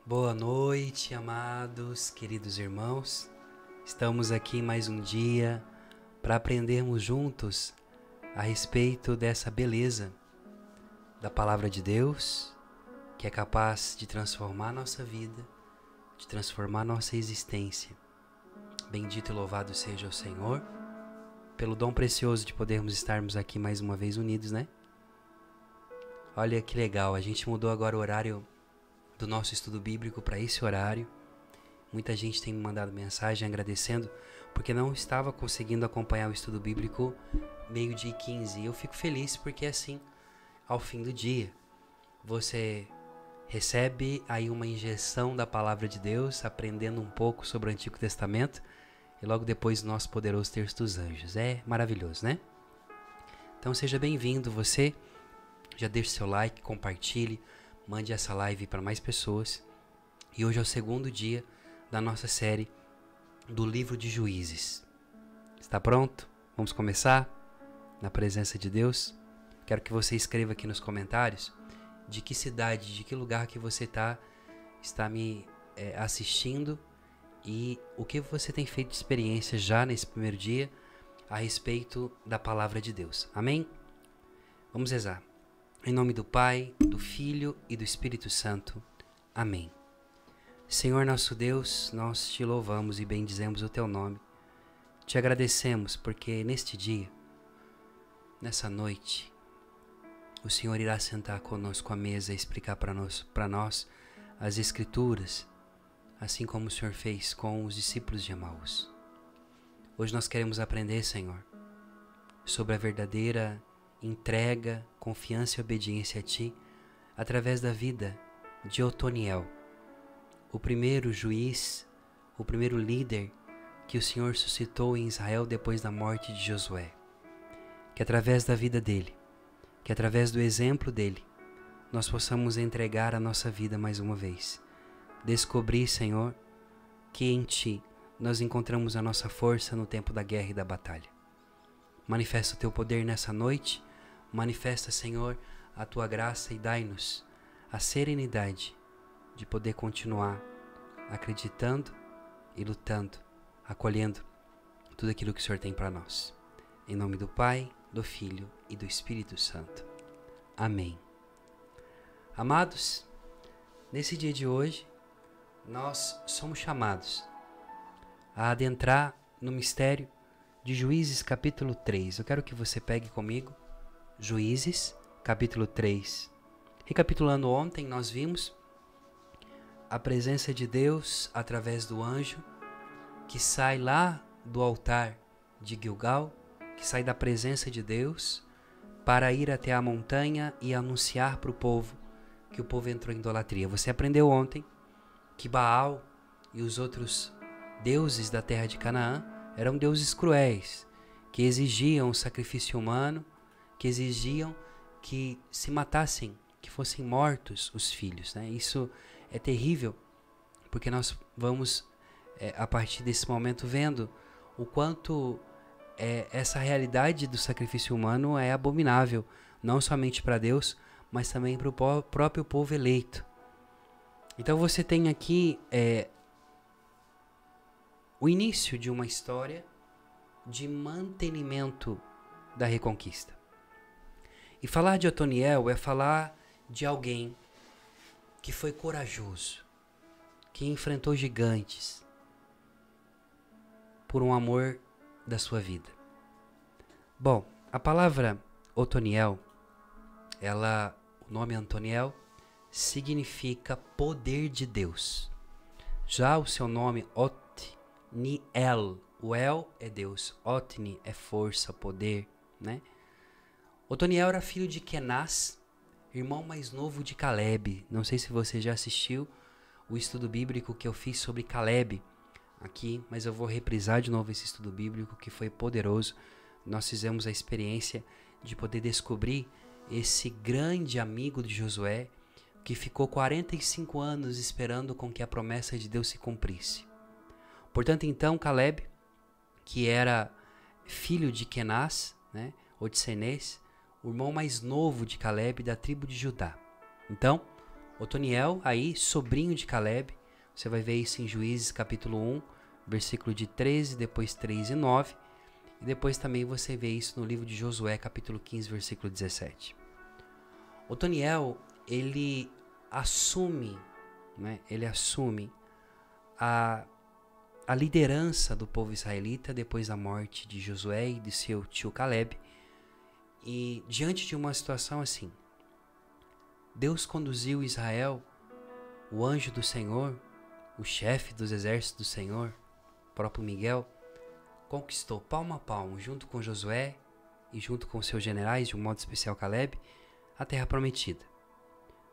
Boa noite, amados, queridos irmãos. Estamos aqui mais um dia para aprendermos juntos a respeito dessa beleza da Palavra de Deus, que é capaz de transformar nossa vida, de transformar nossa existência. Bendito e louvado seja o Senhor, pelo dom precioso de podermos estarmos aqui mais uma vez unidos, né? Olha que legal, a gente mudou agora o horário do nosso estudo bíblico para esse horário. Muita gente tem me mandado mensagem agradecendo porque não estava conseguindo acompanhar o estudo bíblico 12h15. E eu fico feliz porque assim, ao fim do dia, você recebe aí uma injeção da palavra de Deus, aprendendo um pouco sobre o Antigo Testamento e logo depois o nosso poderoso texto dos anjos. É maravilhoso, né? Então seja bem-vindo você, já deixe seu like, compartilhe, mande essa live para mais pessoas. E hoje é o segundo dia da nossa série do livro de Juízes. Está pronto? Vamos começar? Na presença de Deus. Quero que você escreva aqui nos comentários de que cidade, de que lugar que você está me assistindo e o que você tem feito de experiência já nesse primeiro dia a respeito da palavra de Deus. Amém? Vamos rezar. Em nome do Pai, do Filho e do Espírito Santo. Amém. Senhor nosso Deus, nós te louvamos e bendizemos o teu nome. Te agradecemos porque neste dia, nessa noite, o Senhor irá sentar conosco à mesa e explicar para nós as Escrituras, assim como o Senhor fez com os discípulos de Emaús. Hoje nós queremos aprender, Senhor, sobre a verdadeira entrega, confiança e obediência a Ti, através da vida de Otoniel, o primeiro juiz, o primeiro líder que o Senhor suscitou em Israel depois da morte de Josué. Que através da vida dele, que através do exemplo dele, nós possamos entregar a nossa vida mais uma vez. Descobrir, Senhor, que em Ti nós encontramos a nossa força no tempo da guerra e da batalha. Manifesta o Teu poder nessa noite. Manifesta, Senhor, a Tua graça e dai-nos a serenidade de poder continuar acreditando e lutando, acolhendo tudo aquilo que o Senhor tem para nós. Em nome do Pai, do Filho e do Espírito Santo. Amém. Amados, nesse dia de hoje, nós somos chamados a adentrar no mistério de Juízes capítulo 3. Eu quero que você pegue comigo Juízes, capítulo 3. Recapitulando, ontem nós vimos a presença de Deus através do anjo que sai lá do altar de Gilgal, que sai da presença de Deus para ir até a montanha e anunciar para o povo que o povo entrou em idolatria. Você aprendeu ontem que Baal e os outros deuses da terra de Canaã eram deuses cruéis, que exigiam o sacrifício humano, que exigiam que se matassem, que fossem mortos os filhos, né? Isso é terrível, porque nós vamos, a partir desse momento, vendo o quanto essa realidade do sacrifício humano é abominável, não somente para Deus, mas também para o próprio povo eleito. Então você tem aqui o início de uma história de mantenimento da reconquista. E falar de Otoniel é falar de alguém que foi corajoso, que enfrentou gigantes por um amor da sua vida. Bom, a palavra Otoniel, o nome Antoniel, significa poder de Deus. Já o seu nome Otniel, o El é Deus, Otni é força, poder, né? Otoniel era filho de Kenaz, irmão mais novo de Caleb. Não sei se você já assistiu o estudo bíblico que eu fiz sobre Caleb aqui, mas eu vou reprisar de novo esse estudo bíblico que foi poderoso. Nós fizemos a experiência de poder descobrir esse grande amigo de Josué que ficou 45 anos esperando com que a promessa de Deus se cumprisse. Portanto, então, Caleb, que era filho de Kenaz, né, ou de Senés, o irmão mais novo de Caleb da tribo de Judá. Então, Otoniel, aí, sobrinho de Caleb, você vai ver isso em Juízes capítulo 1, versículo de 13, depois 3 e 9, e depois também você vê isso no livro de Josué, capítulo 15, versículo 17. Otoniel, ele assume, né, a liderança do povo israelita depois da morte de Josué e de seu tio Caleb. E diante de uma situação assim, Deus conduziu Israel, o anjo do Senhor, o chefe dos exércitos do Senhor, o próprio Miguel, conquistou palmo a palmo, junto com Josué e junto com seus generais, de um modo especial Caleb, a terra prometida.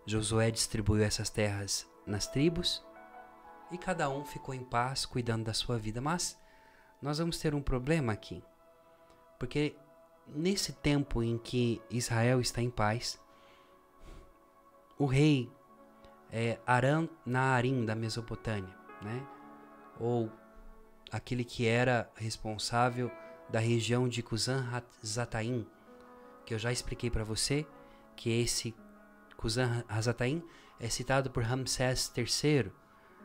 Josué distribuiu essas terras nas tribos e cada um ficou em paz, cuidando da sua vida. Mas nós vamos ter um problema aqui, porque nesse tempo em que Israel está em paz, o rei Aram-Naarim da Mesopotâmia, né? Ou aquele que era responsável da região de Cusã-Razataim, que eu já expliquei para você, que esse Cusã-Razataim é citado por Ramsés III,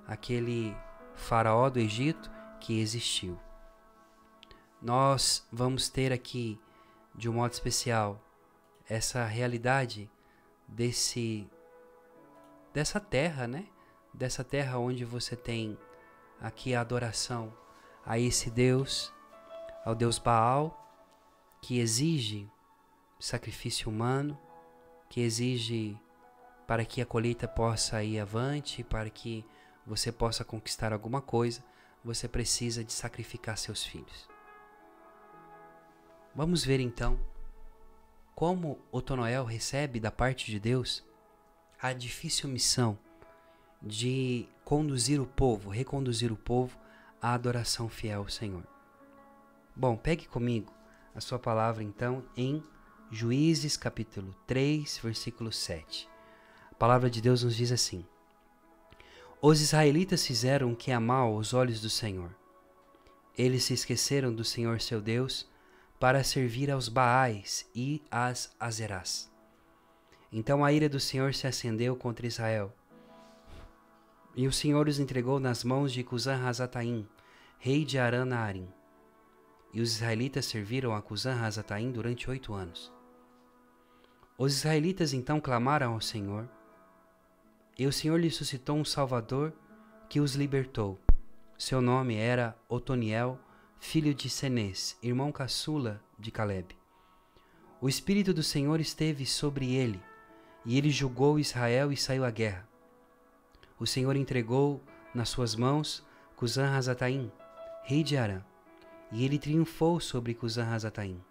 aquele faraó do Egito que existiu. Nós vamos ter aqui, de um modo especial, essa realidade dessa terra, né? Dessa terra onde você tem aqui a adoração a esse Deus, ao Deus Baal, que exige sacrifício humano, que exige para que a colheita possa ir avante, para que você possa conquistar alguma coisa, você precisa de sacrificar seus filhos. Vamos ver então como Otoniel recebe da parte de Deus a difícil missão de conduzir o povo, reconduzir o povo à adoração fiel ao Senhor. Bom, pegue comigo a sua palavra então em Juízes capítulo 3, versículo 7. A palavra de Deus nos diz assim: Os israelitas fizeram o que é mal aos olhos do Senhor. Eles se esqueceram do Senhor seu Deus para servir aos Baais e às Azerás. Então a ira do Senhor se acendeu contra Israel. E o Senhor os entregou nas mãos de Cusã-Razataim, rei de Aram-Naarim. E os israelitas serviram a Cusã-Razataim durante 8 anos. Os israelitas então clamaram ao Senhor, e o Senhor lhes suscitou um Salvador que os libertou. Seu nome era Otoniel, filho de Cenez, irmão caçula de Caleb. O Espírito do Senhor esteve sobre ele, e ele julgou Israel e saiu à guerra. O Senhor entregou nas suas mãos Cusã-Razataim, rei de Aram, e ele triunfou sobre Cusã-Razataim.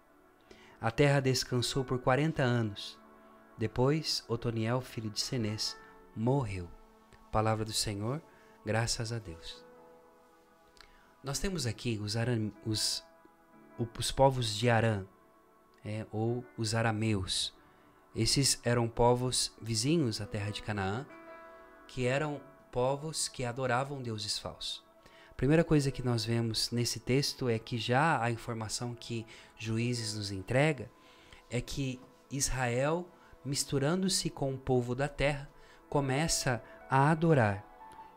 A terra descansou por 40 anos. Depois, Otoniel, filho de Cenez, morreu. Palavra do Senhor, graças a Deus. Nós temos aqui os povos de Aram, ou os arameus. Esses eram povos vizinhos à terra de Canaã, que eram povos que adoravam deuses falsos. A primeira coisa que nós vemos nesse texto é que já a informação que Juízes nos entrega é que Israel, misturando-se com o povo da terra, começa a adorar,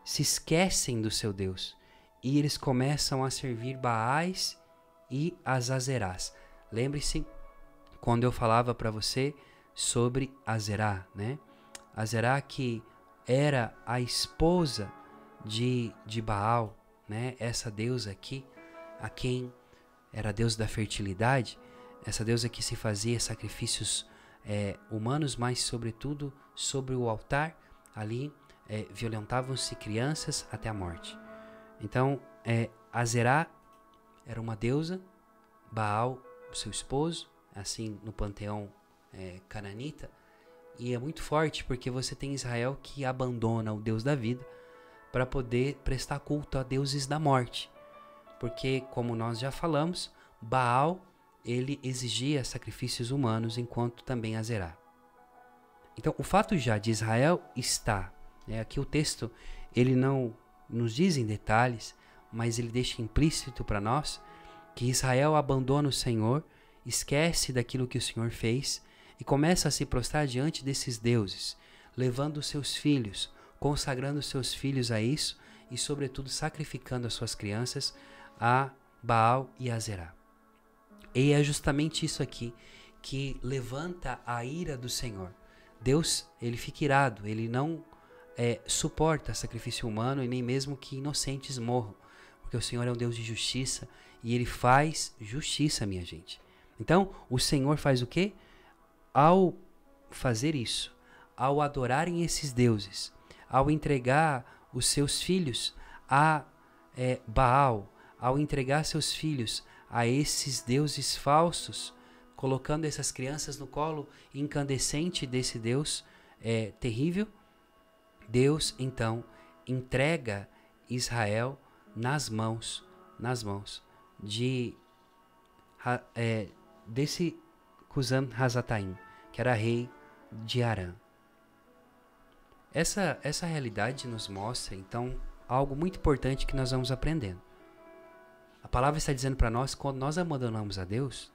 se esquecem do seu Deus e eles começam a servir Baais e as Azerás. Lembre-se quando eu falava para você sobre Azerá, né? Azerá, que era a esposa de Baal, né? Essa deusa aqui, a quem era a deusa da fertilidade, essa deusa que se fazia sacrifícios humanos, mas sobretudo sobre o altar, ali violentavam-se crianças até a morte. Então, Azerá era uma deusa, Baal, o seu esposo, assim no panteão cananita, e é muito forte porque você tem Israel que abandona o Deus da vida para poder prestar culto a deuses da morte, porque, como nós já falamos, Baal, ele exigia sacrifícios humanos, enquanto também Azerá. Então, o fato já de Israel estar, aqui o texto, ele não nos diz em detalhes, mas ele deixa implícito para nós que Israel abandona o Senhor, esquece daquilo que o Senhor fez e começa a se prostrar diante desses deuses, levando os seus filhos, consagrando os seus filhos a isso e, sobretudo, sacrificando as suas crianças a Baal e a Zerá. E é justamente isso aqui que levanta a ira do Senhor. Deus, ele fica irado, ele não suporta sacrifício humano e nem mesmo que inocentes morram, porque o Senhor é um Deus de justiça e ele faz justiça, minha gente. Então, o Senhor faz o quê? Ao fazer isso, ao adorarem esses deuses, ao entregar os seus filhos a Baal, ao entregar seus filhos a esses deuses falsos, colocando essas crianças no colo incandescente desse Deus terrível, Deus então entrega Israel nas mãos desse Cusã-Rasataim, que era rei de Arã. Essa realidade nos mostra então algo muito importante que nós vamos aprendendo. A palavra está dizendo para nós, quando nós abandonamos a Deus,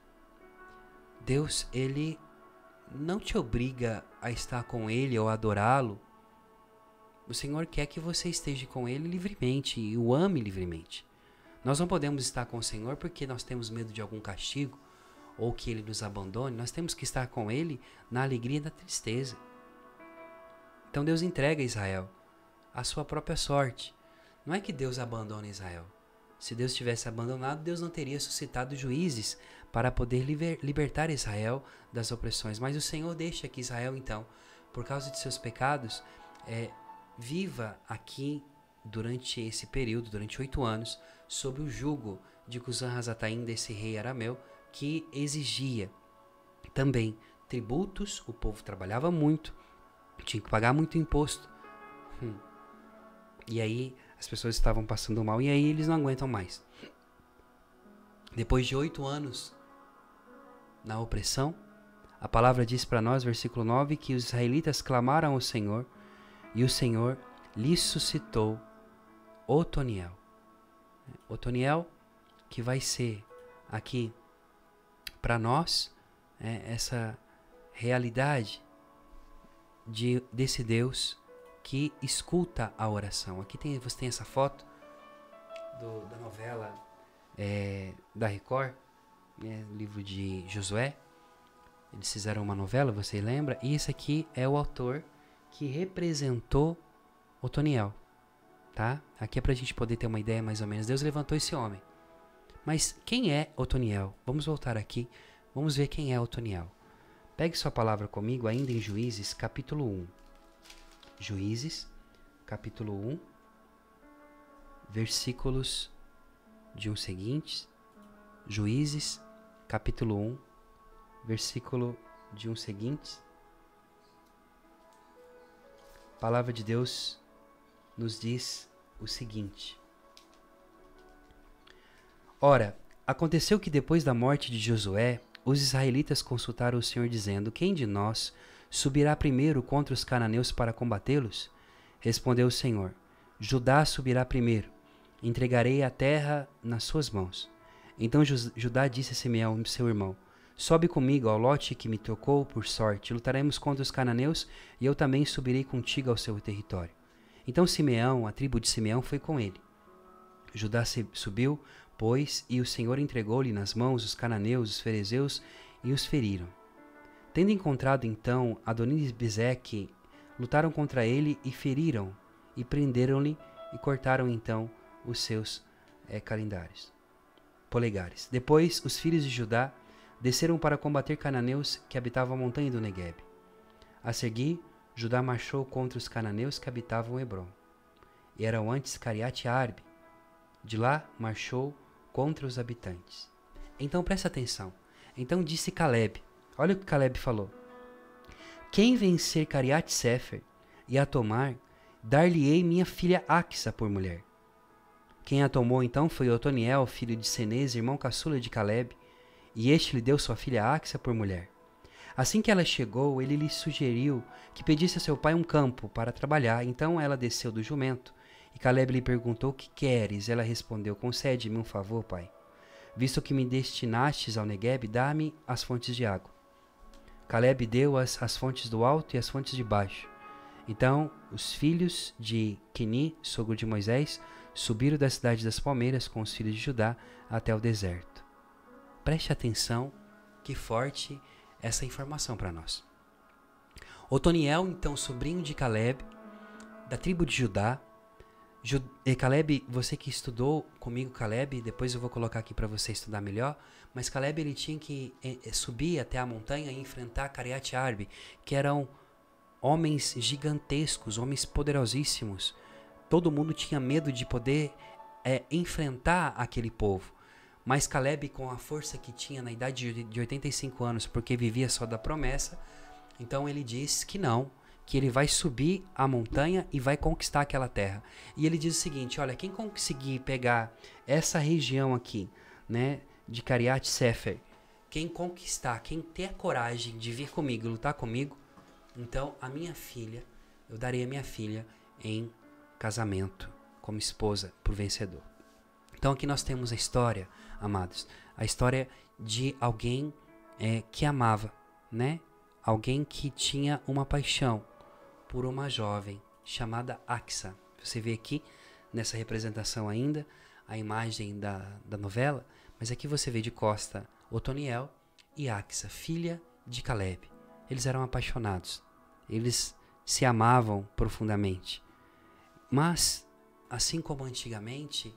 Deus, ele não te obriga a estar com ele ou adorá-lo. O Senhor quer que você esteja com ele livremente e o ame livremente. Nós não podemos estar com o Senhor porque nós temos medo de algum castigo ou que ele nos abandone. Nós temos que estar com ele na alegria e na tristeza. Então Deus entrega a Israel a sua própria sorte. Não é que Deus abandona Israel. Se Deus tivesse abandonado, Deus não teria suscitado juízes para poder libertar Israel das opressões. Mas o Senhor deixa que Israel, então, por causa de seus pecados, viva aqui durante esse período, durante 8 anos, sob o jugo de Cusã-Rasataim, desse rei arameu, que exigia também tributos. O povo trabalhava muito, tinha que pagar muito imposto. E aí as pessoas estavam passando mal e aí eles não aguentam mais. Depois de 8 anos na opressão, a palavra diz para nós, versículo 9, que os israelitas clamaram ao Senhor e o Senhor lhes suscitou Otoniel. Otoniel, que vai ser aqui para nós essa realidade desse Deus que escuta a oração. Aqui você tem essa foto da novela da Record, livro de Josué. Eles fizeram uma novela, você lembra? E esse aqui é o autor que representou Otoniel, tá? Aqui é pra gente poder ter uma ideia mais ou menos. Deus levantou esse homem. Mas quem é Otoniel? Vamos voltar aqui, vamos ver quem é Otoniel. Pegue sua palavra comigo ainda em Juízes, capítulo 1. Juízes, capítulo 1, versículos de um seguintes. Juízes, capítulo 1, versículo de um seguintes. A palavra de Deus nos diz o seguinte: Ora, aconteceu que depois da morte de Josué, os israelitas consultaram o Senhor dizendo: Quem de nós subirá primeiro contra os cananeus para combatê-los? Respondeu o Senhor: Judá subirá primeiro, entregarei a terra nas suas mãos. Então Judá disse a Simeão, seu irmão: Sobe comigo ao lote que me tocou por sorte, lutaremos contra os cananeus e eu também subirei contigo ao seu território. Então Simeão, a tribo de Simeão, foi com ele. Judá subiu, pois, e o Senhor entregou-lhe nas mãos os cananeus, os ferezeus, e os feriram. Tendo encontrado então Adoni-Bezeque, lutaram contra ele e feriram, e prenderam-lhe e cortaram então os seus polegares. Depois os filhos de Judá desceram para combater cananeus que habitavam a montanha do Neguebe. A seguir, Judá marchou contra os cananeus que habitavam Hebrom, e eram antes Cariate-Arbe. De lá marchou contra os habitantes. Então presta atenção. Então disse Caleb, olha o que Caleb falou: Quem vencer Cariate-Sefer e a tomar, dar-lhe-ei minha filha Axa por mulher. Quem a tomou então foi Otoniel, filho de Cenez, irmão caçula de Caleb, e este lhe deu sua filha Axa por mulher. Assim que ela chegou, ele lhe sugeriu que pedisse a seu pai um campo para trabalhar. Então ela desceu do jumento, e Caleb lhe perguntou: O que queres? Ela respondeu: Concede-me um favor, pai. Visto que me destinastes ao Neguebe, dá-me as fontes de água. Caleb deu as fontes do alto e as fontes de baixo. Então os filhos de Queni, sogro de Moisés, subiram da cidade das palmeiras com os filhos de Judá até o deserto. Preste atenção, que forte essa informação para nós. Otoniel, então, sobrinho de Caleb, da tribo de Judá. Caleb, você que estudou comigo, Caleb, depois eu vou colocar aqui para você estudar melhor, mas Caleb ele tinha que subir até a montanha e enfrentar Kiriat Arbe, que eram homens gigantescos, homens poderosíssimos. Todo mundo tinha medo de poder enfrentar aquele povo. Mas Caleb, com a força que tinha na idade de 85 anos, porque vivia só da promessa, então ele diz que não, que ele vai subir a montanha e vai conquistar aquela terra. E ele diz o seguinte, olha, quem conseguir pegar essa região aqui, né, de Kiriat Sefer, quem conquistar, quem ter a coragem de vir comigo, lutar comigo, então a minha filha, eu darei a minha filha em casamento como esposa para o vencedor. Então aqui nós temos a história, amados, a história de alguém que amava, né? Alguém que tinha uma paixão por uma jovem chamada Axa. Você vê aqui nessa representação ainda a imagem da novela, mas aqui você vê de costa Otoniel e Axa, filha de Caleb. Eles eram apaixonados, eles se amavam profundamente. Mas, assim como antigamente,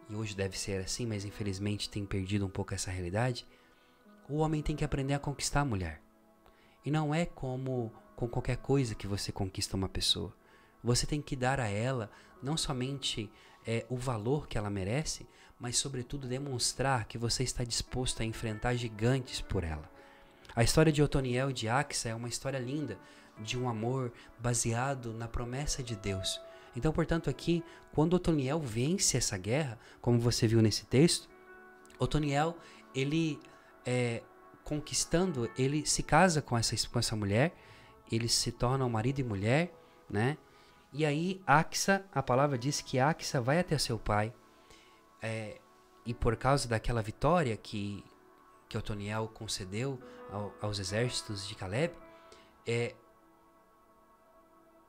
e hoje deve ser assim, mas infelizmente tem perdido um pouco essa realidade, o homem tem que aprender a conquistar a mulher. E não é como com qualquer coisa que você conquista uma pessoa. Você tem que dar a ela não somente o valor que ela merece, mas sobretudo demonstrar que você está disposto a enfrentar gigantes por ela. A história de Otoniel e de Axa é uma história linda, de um amor baseado na promessa de Deus. Então, portanto, aqui, quando Otoniel vence essa guerra, como você viu nesse texto, Otoniel, ele conquistando, ele se casa com essa mulher, eles se tornam marido e mulher, né? E aí Axa, a palavra diz que Axa vai até seu pai, e por causa daquela vitória que Otoniel concedeu aos exércitos de Caleb,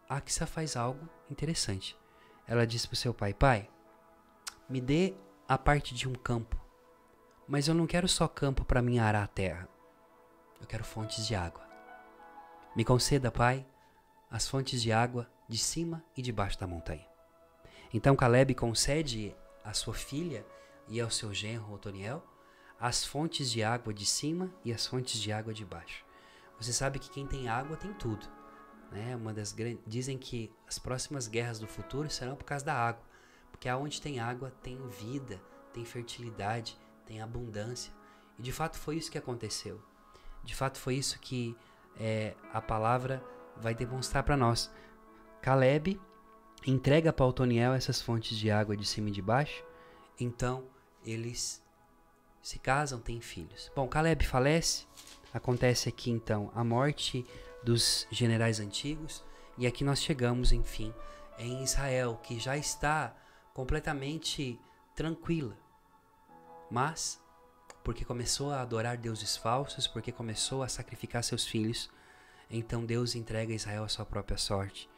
Axa faz algo interessante. Ela diz para o seu pai, pai, me dê a parte de um campo, mas eu não quero só campo para mim arar a terra, eu quero fontes de água. Me conceda, pai, as fontes de água de cima e de baixo da montanha. Então Caleb concede à sua filha e ao seu genro Otoniel as fontes de água de cima e as fontes de água de baixo. Você sabe que quem tem água tem tudo, né? Dizem que as próximas guerras do futuro serão por causa da água, porque aonde tem água tem vida, tem fertilidade, tem abundância. E de fato foi isso que aconteceu. De fato foi isso que a palavra vai demonstrar para nós. Caleb entrega para Otoniel essas fontes de água de cima e de baixo. Então eles se casam, têm filhos. Bom, Caleb falece. Acontece aqui então a morte dos generais antigos. E aqui nós chegamos, enfim, em Israel, que já está completamente tranquila. Mas, porque começou a adorar deuses falsos, porque começou a sacrificar seus filhos, então Deus entrega a Israel à sua própria sorte.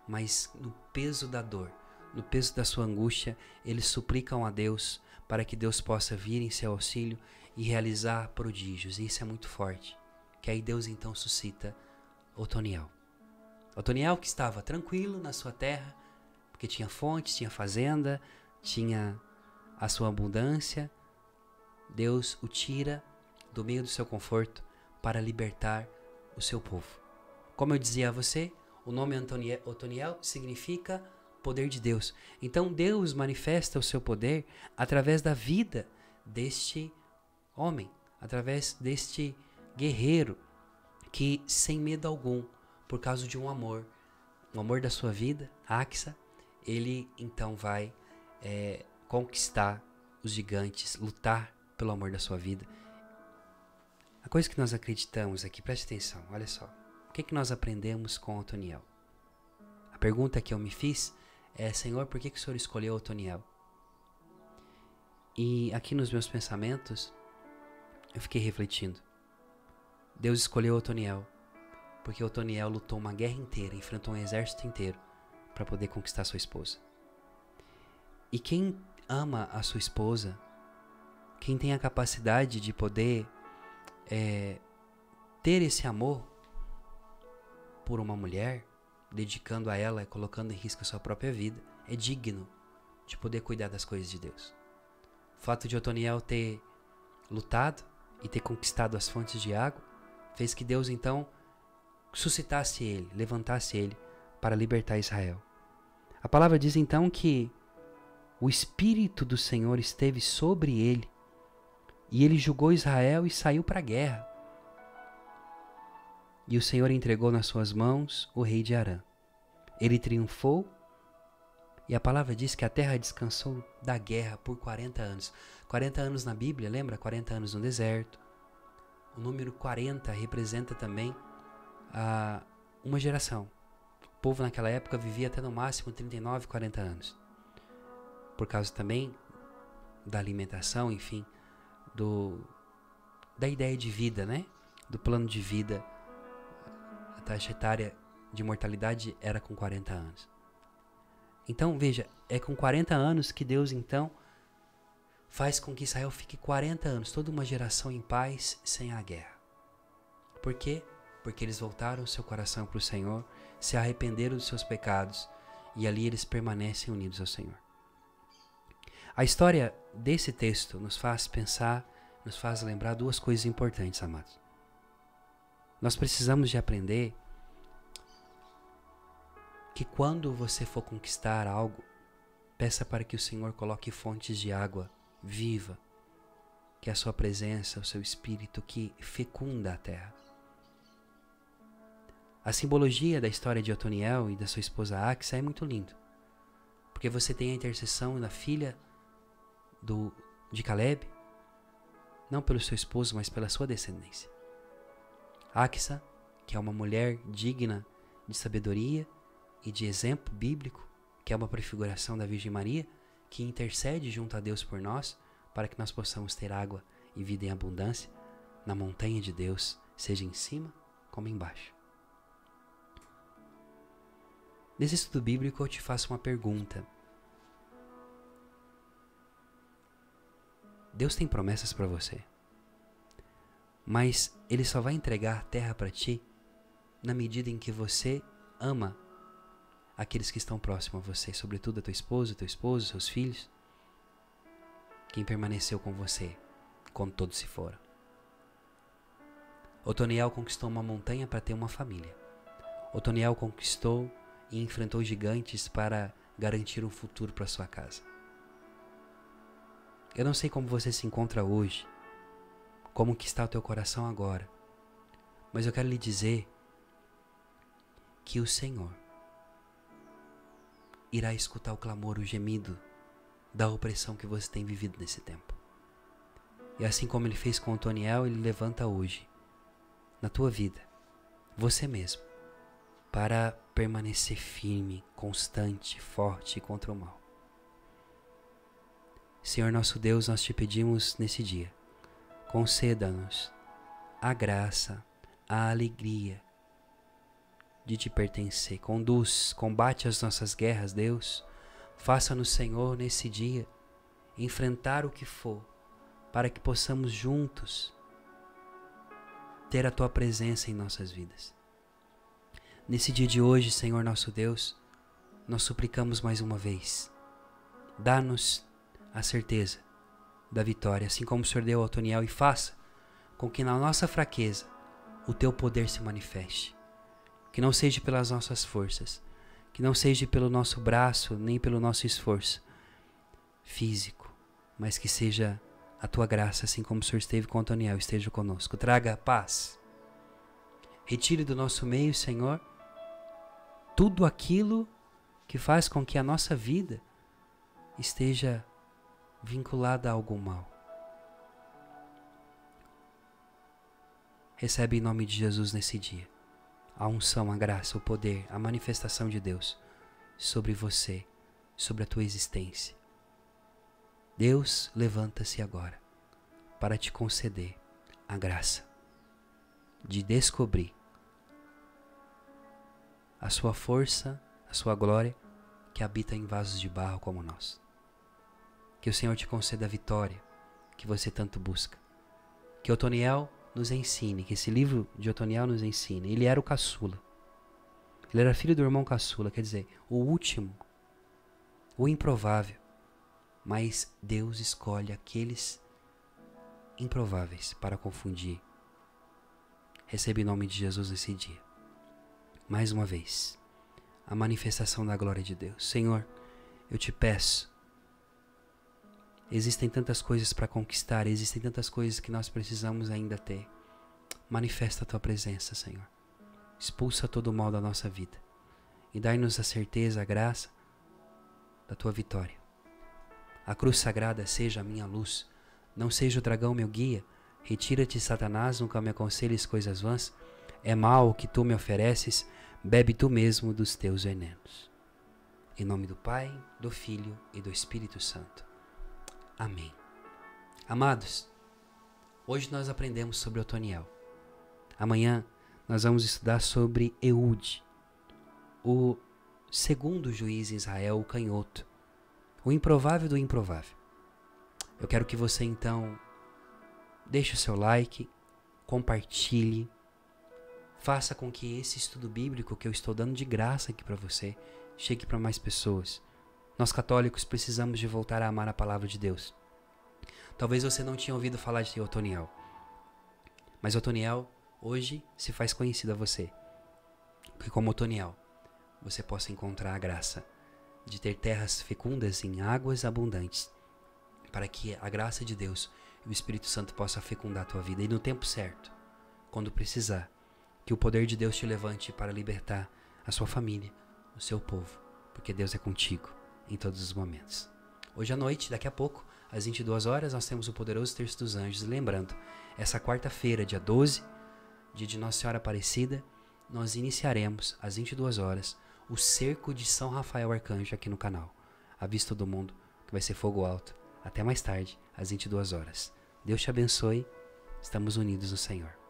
Mas no peso da dor, no peso da sua angústia, eles suplicam a Deus para que Deus possa vir em seu auxílio e realizar prodígios. E isso é muito forte. Que aí Deus então suscita Otoniel. Otoniel que estava tranquilo na sua terra, porque tinha fontes, tinha fazenda, tinha a sua abundância. Deus o tira do meio do seu conforto para libertar o seu povo. Como eu dizia a você, o nome Otoniel significa poder de Deus. Então Deus manifesta o seu poder através da vida deste homem, através deste guerreiro que, sem medo algum, por causa de um amor da sua vida, Axa, ele então vai conquistar os gigantes, lutar pelo amor da sua vida. A coisa que nós acreditamos aqui, preste atenção, olha só. O que nós aprendemos com Otoniel? A pergunta que eu me fiz é, Senhor, por que o Senhor escolheu Otoniel? E aqui nos meus pensamentos, eu fiquei refletindo. Deus escolheu Otoniel Porque Otoniel lutou uma guerra inteira, enfrentou um exército inteiro para poder conquistar sua esposa. E quem ama a sua esposa, quem tem a capacidade de poder ter esse amor por uma mulher, dedicando a ela e colocando em risco a sua própria vida, é digno de poder cuidar das coisas de Deus. O fato de Otoniel ter lutado e ter conquistado as fontes de água fez que Deus então suscitasse ele, levantasse ele para libertar Israel. A palavra diz então que o Espírito do Senhor esteve sobre ele e ele julgou Israel e saiu para a guerra. E o Senhor entregou nas suas mãos o rei de Arã. Ele triunfou e a palavra diz que a terra descansou da guerra por 40 anos. 40 anos na Bíblia, lembra? 40 anos no deserto. O número 40 representa também uma geração. O povo naquela época vivia até no máximo 39, 40 anos. Por causa também da alimentação, enfim, da ideia de vida, né? Do plano de vida. A taxa etária de mortalidade era com 40 anos. Então, veja, é com 40 anos que Deus, então, faz com que Israel fique 40 anos, toda uma geração em paz, sem a guerra. Por quê? Porque eles voltaram seu coração para o Senhor, se arrependeram dos seus pecados, e ali eles permanecem unidos ao Senhor. A história desse texto nos faz pensar, nos faz lembrar duas coisas importantes, amados. Nós precisamos de aprender que quando você for conquistar algo, peça para que o Senhor coloque fontes de água viva, que é a sua presença, o seu Espírito que fecunda a terra. A simbologia da história de Otoniel e da sua esposa Axa é muito lindo, porque você tem a intercessão da filha de Caleb, não pelo seu esposo, mas pela sua descendência. Axa, que é uma mulher digna de sabedoria e de exemplo bíblico, que é uma prefiguração da Virgem Maria, que intercede junto a Deus por nós, para que nós possamos ter água e vida em abundância na montanha de Deus, seja em cima como embaixo. Nesse estudo bíblico eu te faço uma pergunta. Deus tem promessas para você, mas Ele só vai entregar a terra para ti na medida em que você ama aqueles que estão próximos a você, sobretudo a tua esposa, teu esposo, seus filhos, quem permaneceu com você quando todos se foram. Otoniel conquistou uma montanha para ter uma família. Otoniel conquistou e enfrentou gigantes para garantir um futuro para sua casa. Eu não sei como você se encontra hoje, como que está o teu coração agora, mas eu quero lhe dizer que o Senhor irá escutar o clamor, o gemido da opressão que você tem vivido nesse tempo. E assim como Ele fez com Otoniel, Ele levanta hoje, na tua vida, você mesmo, para permanecer firme, constante, forte contra o mal. Senhor nosso Deus, nós te pedimos nesse dia, conceda-nos a graça, a alegria de te pertencer. Conduz, combate as nossas guerras, Deus. Faça-nos, Senhor, nesse dia, enfrentar o que for, para que possamos juntos ter a Tua presença em nossas vidas. Nesse dia de hoje, Senhor nosso Deus, nós suplicamos mais uma vez. Dá-nos a certeza da vitória, assim como o Senhor deu ao Otoniel, e faça com que na nossa fraqueza o Teu poder se manifeste. Que não seja pelas nossas forças, que não seja pelo nosso braço, nem pelo nosso esforço físico, mas que seja a Tua graça, assim como o Senhor esteve com Otoniel, esteja conosco. Traga paz. Retire do nosso meio, Senhor, tudo aquilo que faz com que a nossa vida esteja vinculada a algum mal. Recebe em nome de Jesus nesse dia a unção, a graça, o poder, a manifestação de Deus sobre você, sobre a tua existência. Deus levanta-se agora para te conceder a graça de descobrir a sua força, a sua glória, que habita em vasos de barro como nós. Que o Senhor te conceda a vitória que você tanto busca. Que Otoniel nos ensine, que esse livro de Otoniel nos ensine. Ele era o caçula. Ele era filho do irmão caçula, quer dizer, o último, o improvável. Mas Deus escolhe aqueles improváveis para confundir. Recebe em nome de Jesus esse dia. Mais uma vez, a manifestação da glória de Deus. Senhor, eu te peço, existem tantas coisas para conquistar, existem tantas coisas que nós precisamos ainda ter. Manifesta a tua presença, Senhor. Expulsa todo o mal da nossa vida e dai-nos a certeza, a graça da tua vitória. A cruz sagrada seja a minha luz, não seja o dragão meu guia. Retira-te, Satanás, nunca me aconselhes coisas vãs. É mal o que tu me ofereces, bebe tu mesmo dos teus venenos. Em nome do Pai, do Filho e do Espírito Santo. Amém. Amados, hoje nós aprendemos sobre Otoniel. Amanhã nós vamos estudar sobre Eude, o segundo juiz em Israel, o canhoto, o improvável do improvável. Eu quero que você então deixe o seu like, compartilhe, faça com que esse estudo bíblico que eu estou dando de graça aqui para você chegue para mais pessoas. Nós católicos precisamos de voltar a amar a palavra de Deus. Talvez você não tinha ouvido falar de Otoniel, mas Otoniel hoje se faz conhecido a você. Que como Otoniel, você possa encontrar a graça de ter terras fecundas em águas abundantes, para que a graça de Deus e o Espírito Santo possa fecundar a tua vida. E no tempo certo, quando precisar, que o poder de Deus te levante para libertar a sua família, o seu povo, porque Deus é contigo em todos os momentos. Hoje à noite, daqui a pouco, às 22 horas, nós temos o poderoso Terço dos Anjos. E lembrando, essa quarta-feira, dia 12, dia de Nossa Senhora Aparecida, nós iniciaremos às 22 horas o cerco de São Rafael Arcanjo aqui no canal. Avise todo mundo que vai ser fogo alto. Até mais tarde, às 22 horas. Deus te abençoe. Estamos unidos no Senhor.